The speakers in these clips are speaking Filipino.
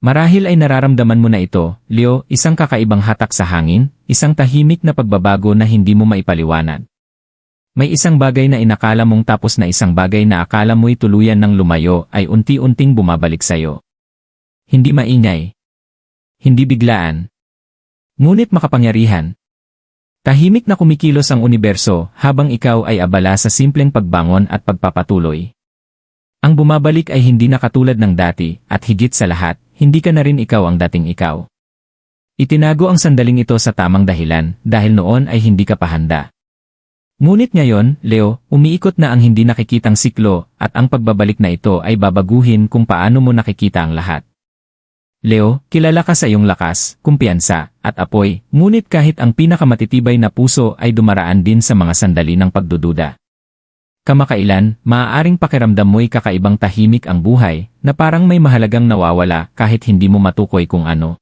Marahil ay nararamdaman mo na ito, Leo, isang kakaibang hatak sa hangin, isang tahimik na pagbabago na hindi mo maipaliwanag. May isang bagay na inakala mong tapos na isang bagay na akala mo'y tuluyan ng lumayo ay unti-unting bumabalik sa'yo. Hindi maingay. Hindi biglaan. Ngunit makapangyarihan. Tahimik na kumikilos ang universo habang ikaw ay abala sa simpleng pagbangon at pagpapatuloy. Ang bumabalik ay hindi na katulad ng dati at higit sa lahat, hindi ka na rin ikaw ang dating ikaw. Itinago ang sandaling ito sa tamang dahilan dahil noon ay hindi ka pa handa. Ngunit ngayon, Leo, umiikot na ang hindi nakikitang siklo at ang pagbabalik na ito ay babaguhin kung paano mo nakikita ang lahat. Leo, kilala ka sa iyong lakas, kumpiyansa, at apoy, ngunit kahit ang pinakamatitibay na puso ay dumaraan din sa mga sandali ng pagdududa. Kamakailan, maaaring pakiramdam mo'y kakaibang tahimik ang buhay, na parang may mahalagang nawawala kahit hindi mo matukoy kung ano.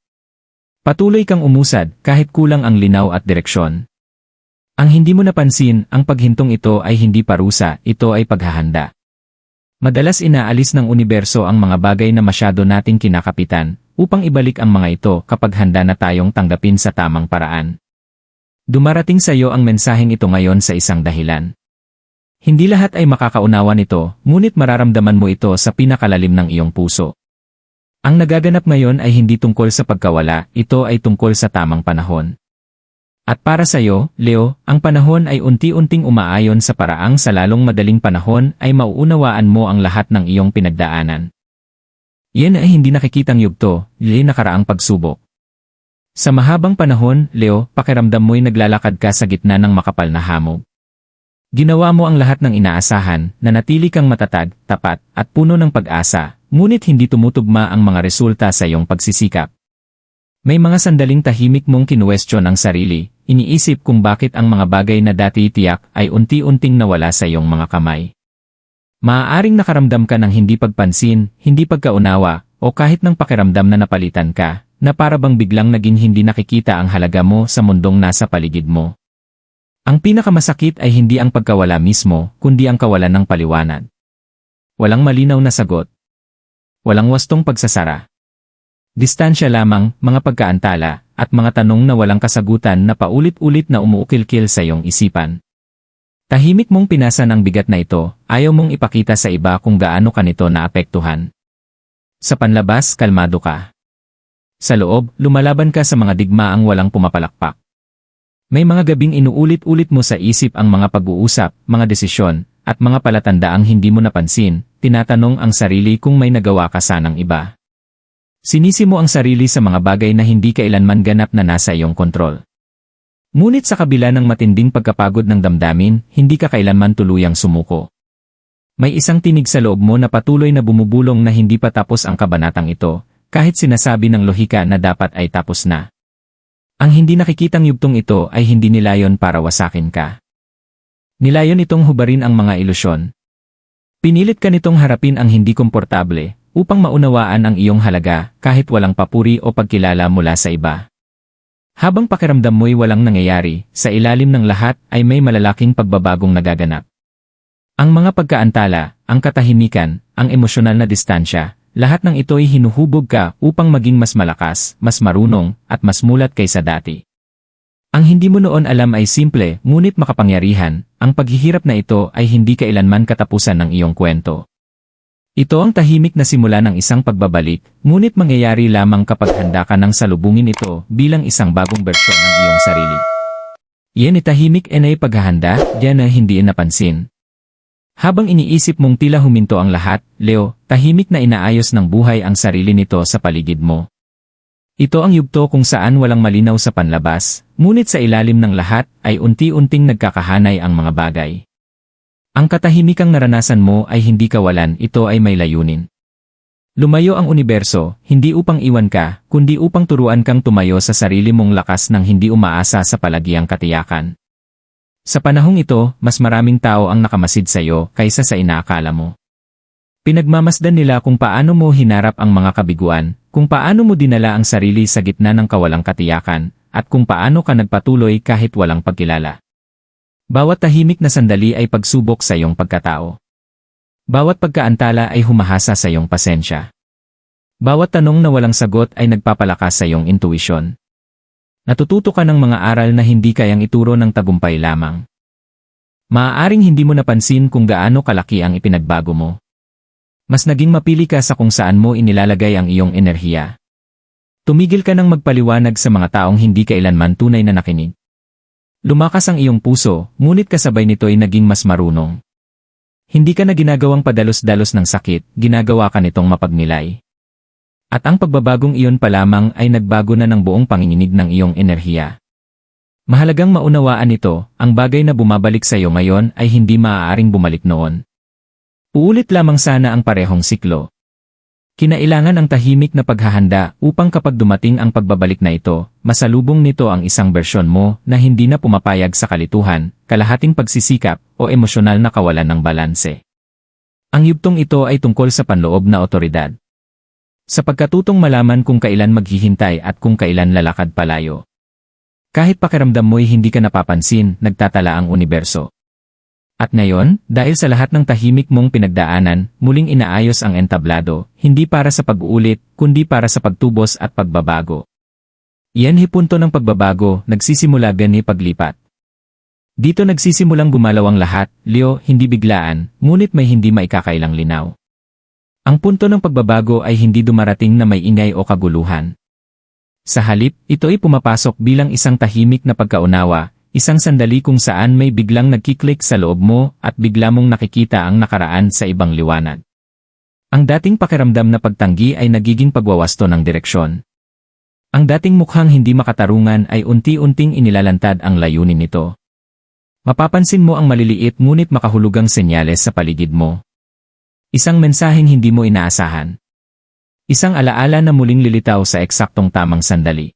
Patuloy kang umusad kahit kulang ang linaw at direksyon. Ang hindi mo napansin, ang paghintong ito ay hindi parusa, ito ay paghahanda. Madalas inaalis ng universo ang mga bagay na masyado nating kinakapitan, upang ibalik ang mga ito kapag handa na tayong tanggapin sa tamang paraan. Dumarating sa iyo ang mensaheng ito ngayon sa isang dahilan. Hindi lahat ay makakaunawa nito, ngunit mararamdaman mo ito sa pinakalalim ng iyong puso. Ang nagaganap ngayon ay hindi tungkol sa pagkawala, ito ay tungkol sa tamang panahon. At para sa iyo, Leo, ang panahon ay unti-unting umaayon sa paraang sa lalong madaling panahon ay mauunawaan mo ang lahat ng iyong pinagdaanan. Yan ay hindi nakikitang yugto, nakaraang pagsubok. Sa mahabang panahon, Leo, pakiramdam mo'y naglalakad ka sa gitna ng makapal na hamog. Ginawa mo ang lahat ng inaasahan, nanatili kang matatag, tapat, at puno ng pag-asa, ngunit hindi tumutugma ang mga resulta sa iyong pagsisikap. May mga sandaling tahimik mong kinuwestiyon ang sarili, iniisip kung bakit ang mga bagay na dati tiyak ay unti-unting nawala sa iyong mga kamay. Maaaring nakaramdam ka ng hindi pagpansin, hindi pagkaunawa, o kahit ng pakiramdam na napalitan ka, na para bang biglang naging hindi nakikita ang halaga mo sa mundong nasa paligid mo. Ang pinakamasakit ay hindi ang pagkawala mismo, kundi ang kawalan ng paliwanag. Walang malinaw na sagot. Walang wastong pagsasara. Distansya lamang, mga pagkaantala, at mga tanong na walang kasagutan na paulit-ulit na umuukilkil sa iyong isipan. Tahimik mong pinasa ng bigat na ito, ayaw mong ipakita sa iba kung gaano ka nito naapektuhan. Sa panlabas, kalmado ka. Sa loob, lumalaban ka sa mga digmaang walang pumapalakpak. May mga gabing inuulit-ulit mo sa isip ang mga pag-uusap, mga desisyon, at mga palatandaang hindi mo napansin, tinatanong ang sarili kung may nagawa ka sanang iba. Sinisi mo ang sarili sa mga bagay na hindi kailanman ganap na nasa iyong kontrol. Ngunit sa kabila ng matinding pagkapagod ng damdamin, hindi ka kailanman tuluyang sumuko. May isang tinig sa loob mo na patuloy na bumubulong na hindi pa tapos ang kabanatang ito, kahit sinasabi ng lohika na dapat ay tapos na. Ang hindi nakikitang yugtong ito ay hindi nilayon para wasakin ka. Nilayon itong hubarin ang mga ilusyon. Pinilit ka nitong harapin ang hindi komportable, upang maunawaan ang iyong halaga kahit walang papuri o pagkilala mula sa iba. Habang pakiramdam mo'y walang nangyayari, sa ilalim ng lahat ay may malalaking pagbabagong nagaganap. Ang mga pagkaantala, ang katahimikan, ang emosyonal na distansya, lahat ng ito'y hinuhubog ka upang maging mas malakas, mas marunong, at mas mulat kaysa dati. Ang hindi mo noon alam ay simple, ngunit makapangyarihan, ang paghihirap na ito ay hindi kailanman katapusan ng iyong kwento. Ito ang tahimik na simula ng isang pagbabalik, ngunit mangyayari lamang kapag handa ka nang salubungin ito bilang isang bagong bersyon ng iyong sarili. Yan tahimik ay paghahanda, yan ay hindi napansin. Habang iniisip mong tila huminto ang lahat, Leo, tahimik na inaayos ng buhay ang sarili nito sa paligid mo. Ito ang yugto kung saan walang malinaw sa panlabas, ngunit sa ilalim ng lahat ay unti-unting nagkakahanay ang mga bagay. Ang katahimikang naranasan mo ay hindi kawalan, ito ay may layunin. Lumayo ang universo, hindi upang iwan ka, kundi upang turuan kang tumayo sa sarili mong lakas nang hindi umaasa sa palagiang katiyakan. Sa panahong ito, mas maraming tao ang nakamasid sa iyo kaysa sa inaakala mo. Pinagmamasdan nila kung paano mo hinarap ang mga kabiguan, kung paano mo dinala ang sarili sa gitna ng kawalang katiyakan, at kung paano ka nagpatuloy kahit walang pagkilala. Bawat tahimik na sandali ay pagsubok sa iyong pagkatao. Bawat pagkaantala ay humahasa sa iyong pasensya. Bawat tanong na walang sagot ay nagpapalakas sa iyong intuisyon. Natututo ka ng mga aral na hindi kayang ituro ng tagumpay lamang. Maaaring hindi mo napansin kung gaano kalaki ang ipinagbago mo. Mas naging mapili ka sa kung saan mo inilalagay ang iyong enerhiya. Tumigil ka ng magpaliwanag sa mga taong hindi kailanman tunay na nakinig. Lumakas ang iyong puso, ngunit kasabay nito'y naging mas marunong. Hindi ka na ginagawang padalos-dalos ng sakit, ginagawa ka nitong mapagnilay. At ang pagbabagong iyon pa lamang ay nagbago na ng buong panginginig ng iyong enerhiya. Mahalagang maunawaan ito, ang bagay na bumabalik sa iyo ngayon ay hindi maaaring bumalik noon. Uulit lamang sana ang parehong siklo. Kinailangan ang tahimik na paghahanda upang kapag dumating ang pagbabalik na ito, masalubong nito ang isang bersyon mo na hindi na pumapayag sa kalituhan, kalahating pagsisikap, o emosyonal na kawalan ng balanse. Ang yugtong ito ay tungkol sa panloob na otoridad. Sa pagkatutong malaman kung kailan maghihintay at kung kailan lalakad palayo. Kahit pakiramdam mo'y hindi ka napapansin, nagtatala ang universo. At ngayon, dahil sa lahat ng tahimik mong pinagdaanan, muling inaayos ang entablado, hindi para sa pag-uulit, kundi para sa pagtubos at pagbabago. Iyan punto ng pagbabago, nagsisimula gani paglipat. Dito nagsisimulang gumalaw ang lahat, Leo, hindi biglaan, ngunit may hindi maikakailang linaw. Ang punto ng pagbabago ay hindi dumarating na may ingay o kaguluhan. Sa halip, ito'y pumapasok bilang isang tahimik na pagkaunawa, isang sandali kung saan may biglang nagkiklik sa loob mo at bigla mong nakikita ang nakaraan sa ibang liwanag. Ang dating pakiramdam na pagtanggi ay nagiging pagwawasto ng direksyon. Ang dating mukhang hindi makatarungan ay unti-unting inilalantad ang layunin nito. Mapapansin mo ang maliliit ngunit makahulugang senyales sa paligid mo. Isang mensaheng hindi mo inaasahan. Isang alaala na muling lilitaw sa eksaktong tamang sandali.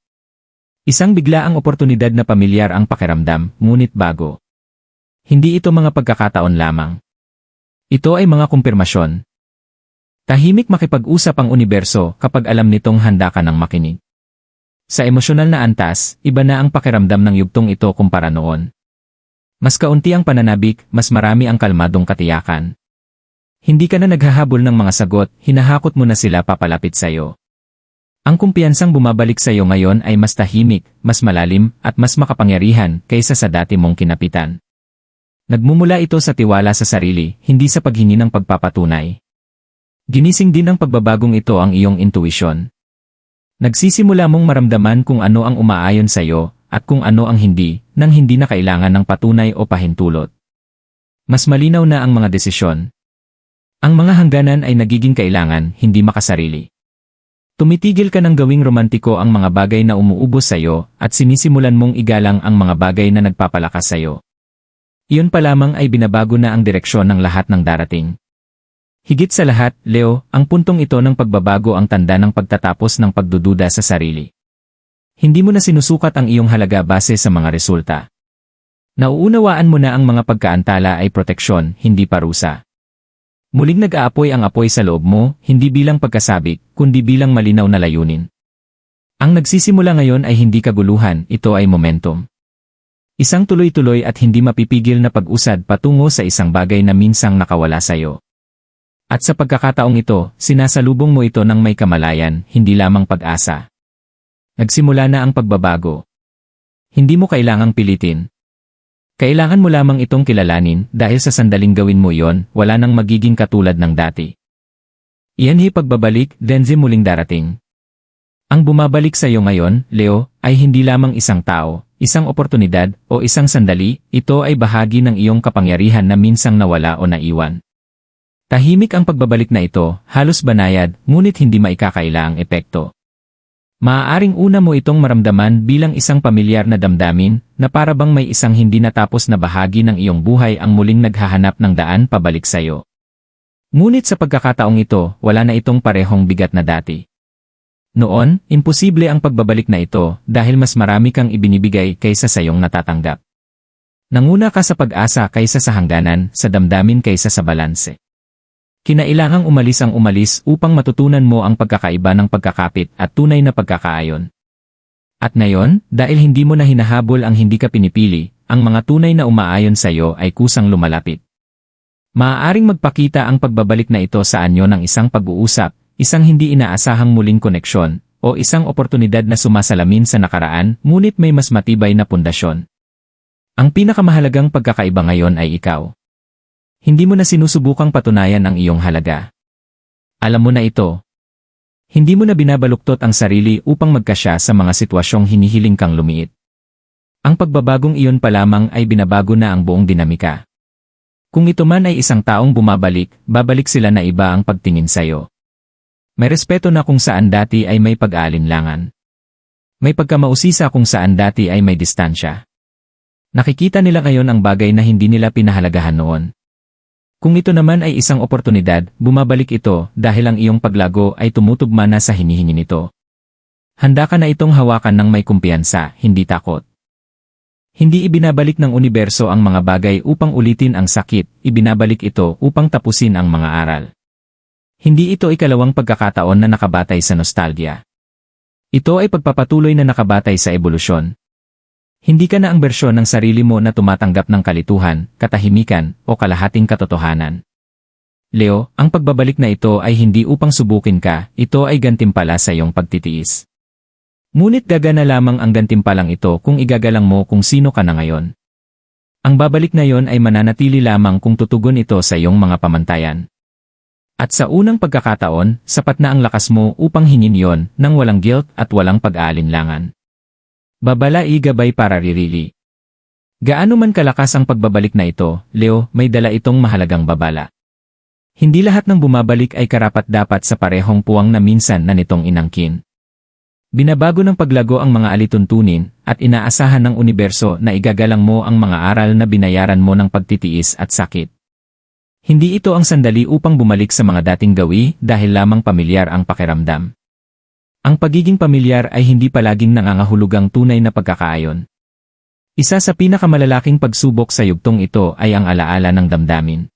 Isang biglaang oportunidad na pamilyar ang pakiramdam, ngunit bago. Hindi ito mga pagkakataon lamang. Ito ay mga kumpirmasyon. Tahimik makipag-usap ang universo kapag alam nitong handa ka ng makinig. Sa emosyonal na antas, iba na ang pakiramdam ng yugtong ito kumpara noon. Mas kaunti ang pananabik, mas marami ang kalmadong katiyakan. Hindi ka na naghahabol ng mga sagot, hinahakot mo na sila papalapit sa iyo. Ang kumpiyansang bumabalik sa iyo ngayon ay mas tahimik, mas malalim, at mas makapangyarihan kaysa sa dati mong kinapitan. Nagmumula ito sa tiwala sa sarili, hindi sa paghingi ng pagpapatunay. Ginising din ng pagbabagong ito ang iyong intuisyon. Nagsisimula mong maramdaman kung ano ang umaayon sa iyo, at kung ano ang hindi, nang hindi na kailangan ng patunay o pahintulot. Mas malinaw na ang mga desisyon. Ang mga hangganan ay nagiging kailangan, hindi makasarili. Tumitigil ka ng gawing romantiko ang mga bagay na umuubos sa iyo at sinisimulan mong igalang ang mga bagay na nagpapalakas sa iyo. Iyon pa lamang ay binabago na ang direksyon ng lahat ng darating. Higit sa lahat, Leo, ang puntong ito ng pagbabago ang tanda ng pagtatapos ng pagdududa sa sarili. Hindi mo na sinusukat ang iyong halaga base sa mga resulta. Nauunawaan mo na ang mga pagkaantala ay proteksyon, hindi parusa. Muling nag-aapoy ang apoy sa loob mo, hindi bilang pagkasabik, kundi bilang malinaw na layunin. Ang nagsisimula ngayon ay hindi kaguluhan, ito ay momentum. Isang tuloy-tuloy at hindi mapipigil na pag-usad patungo sa isang bagay na minsang nakawala sa iyo. At sa pagkakataong ito, sinasalubong mo ito ng may kamalayan, hindi lamang pag-asa. Nagsimula na ang pagbabago. Hindi mo kailangang pilitin. Kailangan mo lamang itong kilalanin dahil sa sandaling gawin mo yon, wala nang magiging katulad ng dati. Iyan pagbabalik, Denzi muling darating. Ang bumabalik sa iyo ngayon, Leo, ay hindi lamang isang tao, isang oportunidad, o isang sandali, ito ay bahagi ng iyong kapangyarihan na minsang nawala o naiwan. Tahimik ang pagbabalik na ito, halos banayad, ngunit hindi maikakaila ang epekto. Maaaring una mo itong maramdaman bilang isang pamilyar na damdamin na para bang may isang hindi natapos na bahagi ng iyong buhay ang muling naghahanap ng daan pabalik sa iyo. Ngunit sa pagkakataong ito, wala na itong parehong bigat na dati. Noon, imposible ang pagbabalik na ito dahil mas marami kang ibinibigay kaysa sa iyong natatanggap. Nanguna ka sa pag-asa kaysa sa hangganan, sa damdamin kaysa sa balanse. Kinailangang umalis ang umalis upang matutunan mo ang pagkakaiba ng pagkakapit at tunay na pagkakaayon. At ngayon, dahil hindi mo na hinahabol ang hindi ka pinipili, ang mga tunay na umaayon sa iyo ay kusang lumalapit. Maaaring magpakita ang pagbabalik na ito sa anyo ng isang pag-uusap, isang hindi inaasahang muling koneksyon, o isang oportunidad na sumasalamin sa nakaraan ngunit may mas matibay na pundasyon. Ang pinakamahalagang pagkakaiba ngayon ay ikaw. Hindi mo na sinusubukang patunayan ang iyong halaga. Alam mo na ito. Hindi mo na binabaluktot ang sarili upang magkasya sa mga sitwasyong hinihiling kang lumiit. Ang pagbabagong iyon pa lamang ay binabago na ang buong dinamika. Kung ito man ay isang taong bumabalik, babalik sila na iba ang pagtingin sa'yo. May respeto na kung saan dati ay may pag-aalinlangan. May pagkamausisa kung saan dati ay may distansya. Nakikita nila ngayon ang bagay na hindi nila pinahalagahan noon. Kung ito naman ay isang oportunidad, bumabalik ito dahil ang iyong paglago ay tumutugma na sa hinihingi nito. Handa ka na itong hawakan ng may kumpiyansa, hindi takot. Hindi ibinabalik ng universo ang mga bagay upang ulitin ang sakit, ibinabalik ito upang tapusin ang mga aral. Hindi ito ikalawang pagkakataon na nakabatay sa nostalgia. Ito ay pagpapatuloy na nakabatay sa ebolusyon. Hindi ka na ang bersyon ng sarili mo na tumatanggap ng kalituhan, katahimikan, o kalahating katotohanan. Leo, ang pagbabalik na ito ay hindi upang subukin ka, ito ay gantimpala sa iyong pagtitiis. Ngunit gagana lamang ang gantimpalang ito kung igagalang mo kung sino ka na ngayon. Ang babalik na yon ay mananatili lamang kung tutugon ito sa iyong mga pamantayan. At sa unang pagkakataon, sapat na ang lakas mo upang hingin yon nang walang guilt at walang pag-aalinlangan. Babala gabay para ririli. Gaano man kalakas ang pagbabalik na ito, Leo, may dala itong mahalagang babala. Hindi lahat ng bumabalik ay karapat-dapat sa parehong puwang na minsan na nitong inangkin. Binabago ng paglago ang mga alituntunin, at inaasahan ng universo na igagalang mo ang mga aral na binayaran mo ng pagtitiis at sakit. Hindi ito ang sandali upang bumalik sa mga dating gawi dahil lamang pamilyar ang pakiramdam. Ang pagiging pamilyar ay hindi palaging nangangahulugang tunay na pagkakaayon. Isa sa pinakamalalaking pagsubok sa yugtong ito ay ang alaala ng damdamin.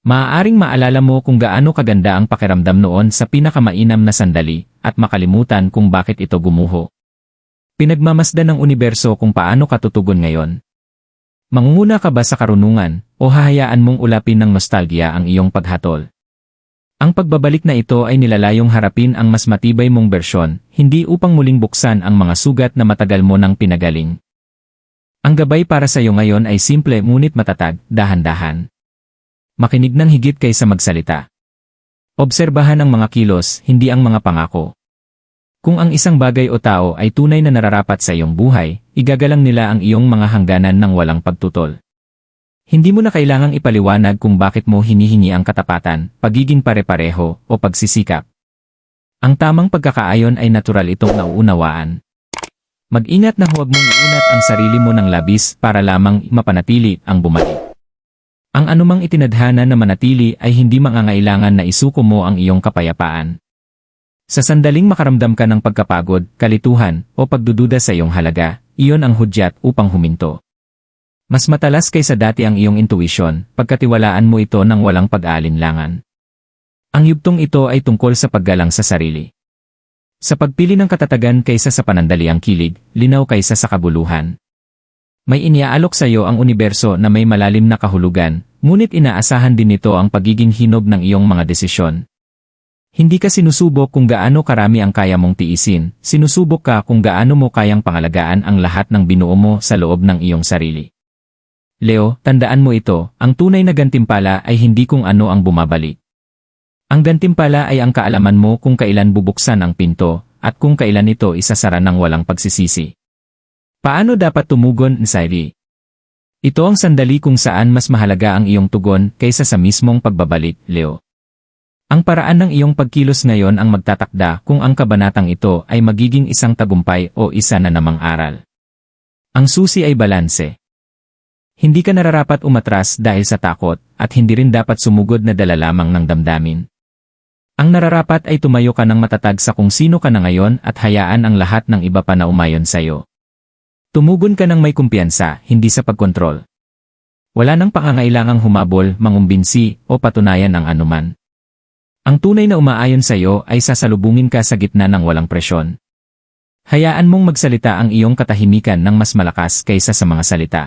Maaaring maalala mo kung gaano kaganda ang pakiramdam noon sa pinakamainam na sandali, at makalimutan kung bakit ito gumuho. Pinagmamasdan ng universo kung paano ka tutugon ngayon. Mangunguna ka ba sa karunungan, o hahayaan mong ulapin ng nostalgia ang iyong paghatol? Ang pagbabalik na ito ay nilalayong harapin ang mas matibay mong bersyon, hindi upang muling buksan ang mga sugat na matagal mo nang pinagaling. Ang gabay para sa iyo ngayon ay simple ngunit matatag, dahan-dahan. Makinig ng higit kaysa magsalita. Obserbahan ang mga kilos, hindi ang mga pangako. Kung ang isang bagay o tao ay tunay na nararapat sa iyong buhay, igagalang nila ang iyong mga hangganan ng walang pagtutol. Hindi mo na kailangang ipaliwanag kung bakit mo hinihingi ang katapatan, pagiging pare-pareho, o pagsisikap. Ang tamang pagkakaayon ay natural itong nauunawaan. Mag-ingat na huwag mong iunat ang sarili mo ng labis para lamang mapanatili ang bumalik. Ang anumang itinadhana na manatili ay hindi mangangailangan na isuko mo ang iyong kapayapaan. Sa sandaling makaramdam ka ng pagkapagod, kalituhan, o pagdududa sa iyong halaga, iyon ang hudyat upang huminto. Mas matalas kaysa dati ang iyong intuisyon, pagkatiwalaan mo ito ng walang pag-aalinlangan. Ang yugtong ito ay tungkol sa paggalang sa sarili. Sa pagpili ng katatagan kaysa sa panandaliang kilig, linaw kaysa sa kabuluhan. May iniaalok sa iyo ang universo na may malalim na kahulugan, ngunit inaasahan din nito ang pagiging hinog ng iyong mga desisyon. Hindi ka sinusubok kung gaano karami ang kaya mong tiisin, sinusubok ka kung gaano mo kayang pangalagaan ang lahat ng binuo mo sa loob ng iyong sarili. Leo, tandaan mo ito, ang tunay na gantimpala ay hindi kung ano ang bumabalik. Ang gantimpala ay ang kaalaman mo kung kailan bubuksan ang pinto, at kung kailan ito isasara ng walang pagsisisi. Paano dapat tumugon, Nsairi? Ito ang sandali kung saan mas mahalaga ang iyong tugon kaysa sa mismong pagbabalik, Leo. Ang paraan ng iyong pagkilos ngayon ang magtatakda kung ang kabanatang ito ay magiging isang tagumpay o isa na namang aral. Ang susi ay balanse. Hindi ka nararapat umatras dahil sa takot, at hindi rin dapat sumugod na dala lamang ng damdamin. Ang nararapat ay tumayo ka ng matatag sa kung sino ka na ngayon at hayaan ang lahat ng iba pa na umayon sa'yo. Tumugon ka ng may kumpiyansa, hindi sa pagkontrol. Wala nang pangangailangang humabol, mangumbinsi, o patunayan ang anuman. Ang tunay na umaayon sa'yo ay sasalubungin ka sa gitna ng walang presyon. Hayaan mong magsalita ang iyong katahimikan ng mas malakas kaysa sa mga salita.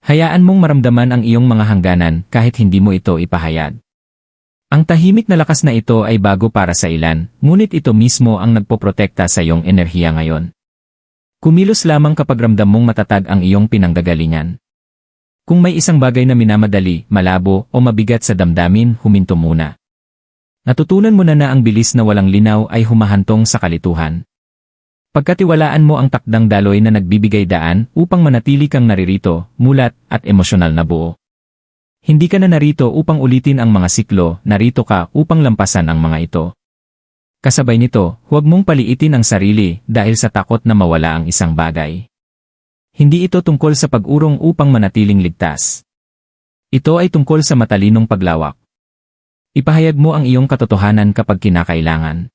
Hayaan mong maramdaman ang iyong mga hangganan kahit hindi mo ito ipahayag. Ang tahimik na lakas na ito ay bago para sa ilan, ngunit ito mismo ang nagpoprotekta sa iyong enerhiya ngayon. Kumilos lamang kapag ramdam mong matatag ang iyong pinanggagalingan. Kung may isang bagay na minamadali, malabo, o mabigat sa damdamin, huminto muna. Natutunan mo na ang bilis na walang linaw ay humahantong sa kalituhan. Pagkatiwalaan mo ang takdang daloy na nagbibigay daan upang manatili kang naririto, mulat, at emosyonal na buo. Hindi ka na narito upang ulitin ang mga siklo, narito ka upang lampasan ang mga ito. Kasabay nito, huwag mong paliitin ang sarili dahil sa takot na mawala ang isang bagay. Hindi ito tungkol sa pag-urong upang manatiling ligtas. Ito ay tungkol sa matalinong paglawak. Ipahayag mo ang iyong katotohanan kapag kinakailangan.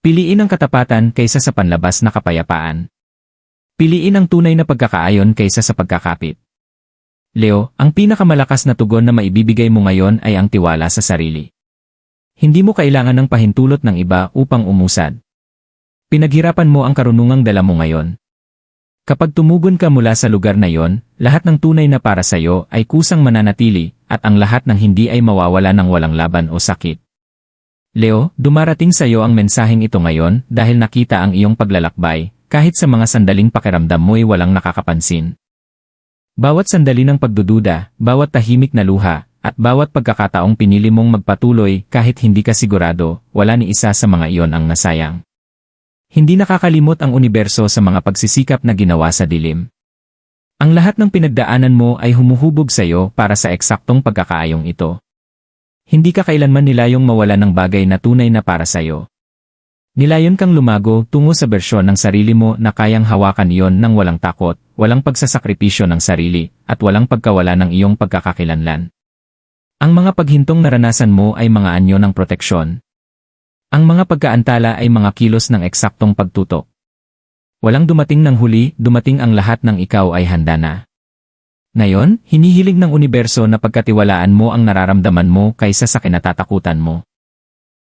Piliin ang katapatan kaysa sa panlabas na kapayapaan. Piliin ang tunay na pagkakaayon kaysa sa pagkakapit. Leo, ang pinakamalakas na tugon na maibibigay mo ngayon ay ang tiwala sa sarili. Hindi mo kailangan ng pahintulot ng iba upang umusad. Pinaghirapan mo ang karunungang dala mo ngayon. Kapag tumugon ka mula sa lugar na iyon, lahat ng tunay na para sa iyo ay kusang mananatili, at ang lahat ng hindi ay mawawala ng walang laban o sakit. Leo, dumarating sa iyo ang mensaheng ito ngayon dahil nakita ang iyong paglalakbay, kahit sa mga sandaling pakiramdam mo'y walang nakakapansin. Bawat sandali ng pagdududa, bawat tahimik na luha, at bawat pagkakataong pinili mong magpatuloy kahit hindi ka sigurado, wala ni isa sa mga iyon ang nasayang. Hindi nakakalimot ang universo sa mga pagsisikap na ginawa sa dilim. Ang lahat ng pinagdaanan mo ay humuhubog sa iyo para sa eksaktong pagkakaayong ito. Hindi ka kailanman nilayong mawala ng bagay na tunay na para sa iyo. Nilayon kang lumago tungo sa bersyon ng sarili mo na kayang hawakan iyon ng walang takot, walang pagsasakripisyo ng sarili, at walang pagkawala ng iyong pagkakakilanlan. Ang mga paghintong naranasan mo ay mga anyo ng proteksyon. Ang mga pagkaantala ay mga kilos ng eksaktong pagtutok. Walang dumating ng huli, dumating ang lahat ng ikaw ay handa na. Ngayon, hinihiling ng universo na pagkatiwalaan mo ang nararamdaman mo kaysa sa kinatatakutan mo.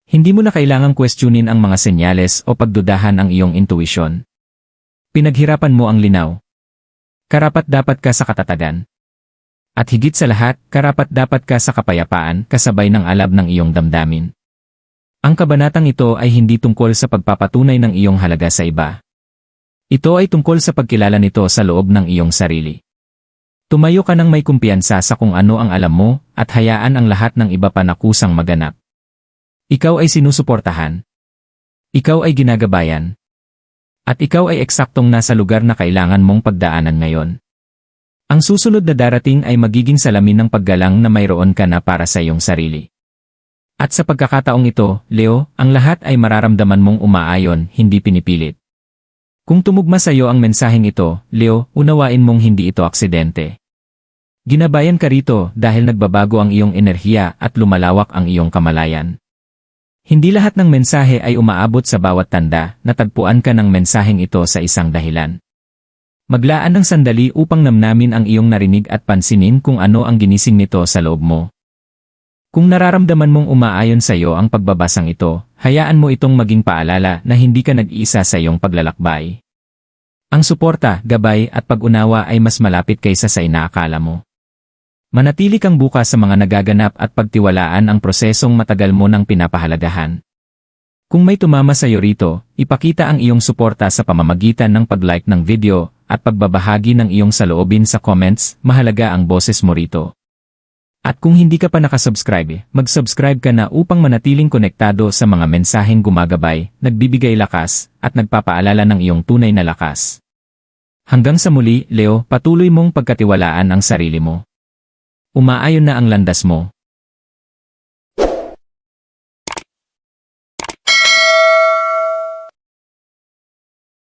Hindi mo na kailangang questionin ang mga senyales o pagdudahan ang iyong intuition. Pinaghirapan mo ang linaw. Karapat-dapat ka sa katatagan. At higit sa lahat, karapat-dapat ka sa kapayapaan kasabay ng alab ng iyong damdamin. Ang kabanatang ito ay hindi tungkol sa pagpapatunay ng iyong halaga sa iba. Ito ay tungkol sa pagkilala nito sa loob ng iyong sarili. Tumayo ka ng may kumpiyansa sa kung ano ang alam mo at hayaan ang lahat ng iba pa na kusang maganap. Ikaw ay sinusuportahan. Ikaw ay ginagabayan. At ikaw ay eksaktong nasa lugar na kailangan mong pagdaanan ngayon. Ang susunod na darating ay magiging salamin ng paggalang na mayroon ka na para sa iyong sarili. At sa pagkakataong ito, Leo, ang lahat ay mararamdaman mong umaayon, hindi pinipilit. Kung tumugma sa iyo ang mensaheng ito, Leo, unawain mong hindi ito aksidente. Ginabayan ka rito dahil nagbabago ang iyong enerhiya at lumalawak ang iyong kamalayan. Hindi lahat ng mensahe ay umaabot sa bawat tanda, natagpuan ka ng mensaheng ito sa isang dahilan. Maglaan ng sandali upang namnamin ang iyong narinig at pansinin kung ano ang ginising nito sa loob mo. Kung nararamdaman mong umaayon sa iyo ang pagbabasang ito, hayaan mo itong maging paalala na hindi ka nag-iisa sa iyong paglalakbay. Ang suporta, gabay at pag-unawa ay mas malapit kaysa sa inaakala mo. Manatili kang bukas sa mga nagaganap at pagtiwalaan ang prosesong matagal mo nang pinapahalagahan. Kung may tumama sa iyo rito, ipakita ang iyong suporta sa pamamagitan ng pag-like ng video at pagbabahagi ng iyong saloobin sa comments, mahalaga ang boses mo rito. At kung hindi ka pa nakasubscribe, mag-subscribe ka na upang manatiling konektado sa mga mensaheng gumagabay, nagbibigay lakas, at nagpapaalala ng iyong tunay na lakas. Hanggang sa muli, Leo, patuloy mong pagkatiwalaan ang sarili mo. Umaayon na ang landas mo.